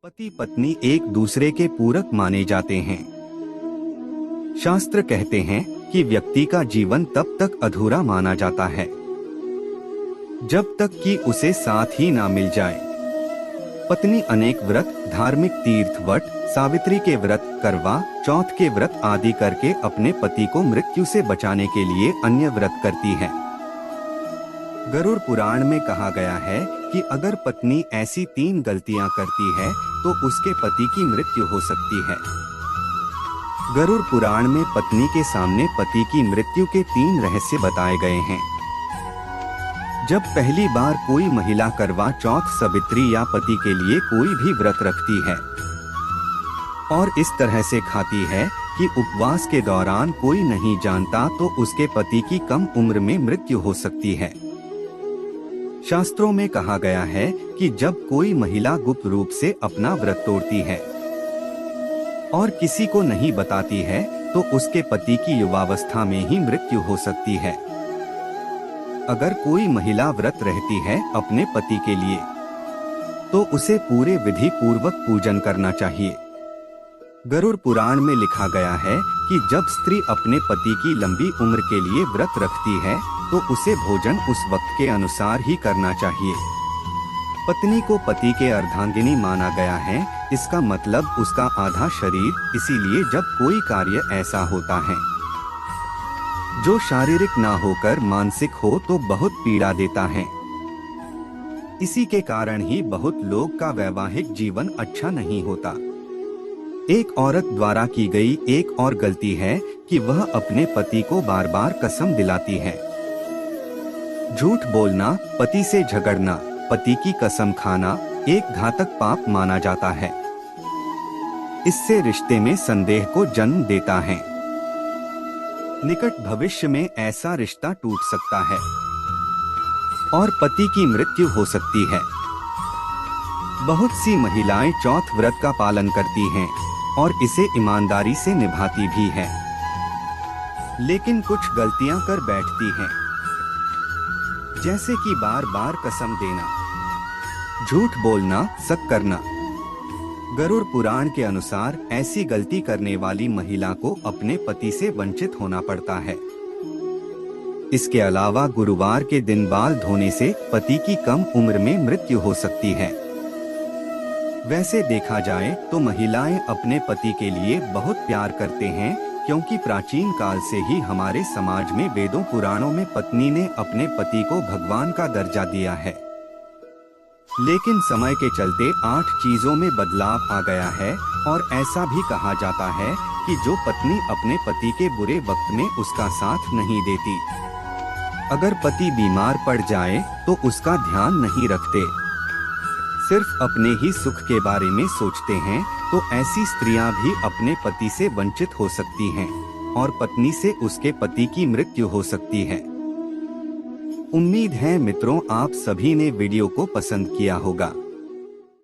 पति पत्नी एक दूसरे के पूरक माने जाते हैं। शास्त्र कहते हैं कि व्यक्ति का जीवन तब तक अधूरा माना जाता है जब तक कि उसे साथ ही ना मिल जाए। पत्नी अनेक व्रत, धार्मिक तीर्थ वट, सावित्री के व्रत, करवा चौथ के व्रत आदि करके अपने पति को मृत्यु से बचाने के लिए अन्य व्रत करती है। गरुड़ पुराण में कहा गया है कि अगर पत्नी ऐसी 3 गलतियां करती है तो उसके पति की मृत्यु हो सकती है। गरुड़ पुराण में पत्नी के सामने पति की मृत्यु के 3 रहस्य बताए गए हैं। जब पहली बार कोई महिला करवा चौथ, सावित्री या पति के लिए कोई भी व्रत रखती है और इस तरह से खाती है कि उपवास के दौरान कोई नहीं जानता, तो उसके पति की कम उम्र में मृत्यु हो सकती है। शास्त्रों में कहा गया है कि जब कोई महिला गुप्त रूप से अपना व्रत तोड़ती है और किसी को नहीं बताती है तो उसके पति की युवावस्था में ही मृत्यु हो सकती है। अगर कोई महिला व्रत रहती है अपने पति के लिए तो उसे पूरे विधि पूर्वक पूजन करना चाहिए। गरुड़ पुराण में लिखा गया है कि जब स्त्री अपने पति की लंबी उम्र के लिए व्रत रखती है तो उसे भोजन उस वक्त के अनुसार ही करना चाहिए। पत्नी को पति के अर्धांगिनी माना गया है, इसका मतलब उसका आधा शरीर। इसीलिए जब कोई कार्य ऐसा होता है जो शारीरिक ना होकर मानसिक हो तो बहुत पीड़ा देता है। इसी के कारण ही बहुत लोग का वैवाहिक जीवन अच्छा नहीं होता। एक औरत द्वारा की गई एक और गलती है कि वह अपने पति को बार बार कसम दिलाती है। झूठ बोलना, पति से झगड़ना, पति की कसम खाना एक घातक पाप माना जाता है। इससे रिश्ते में संदेह को जन्म देता है। निकट भविष्य में ऐसा रिश्ता टूट सकता है और पति की मृत्यु हो सकती है। बहुत सी महिलाएं चौथ व्रत का पालन करती हैं और इसे ईमानदारी से निभाती भी हैं, लेकिन कुछ गलतियां कर बैठती हैं, जैसे कि बार बार कसम देना, झूठ बोलना, शक करना। गरुड़ पुराण के अनुसार ऐसी गलती करने वाली महिला को अपने पति से वंचित होना पड़ता है। इसके अलावा गुरुवार के दिन बाल धोने से पति की कम उम्र में मृत्यु हो सकती है। वैसे देखा जाए तो महिलाएं अपने पति के लिए बहुत प्यार करते हैं, क्योंकि प्राचीन काल से ही हमारे समाज में वेदों पुराणों में पत्नी ने अपने पति को भगवान का दर्जा दिया है। लेकिन समय के चलते 8 चीजों में बदलाव आ गया है और ऐसा भी कहा जाता है कि जो पत्नी अपने पति के बुरे वक्त में उसका साथ नहीं देती, अगर पति बीमार पड़ जाए तो उसका ध्यान नहीं रखते, सिर्फ अपने ही सुख के बारे में सोचते हैं, तो ऐसी स्त्रियां भी अपने पति से वंचित हो सकती हैं और पत्नी से उसके पति की मृत्यु हो सकती है। उम्मीद है मित्रों आप सभी ने वीडियो को पसंद किया होगा।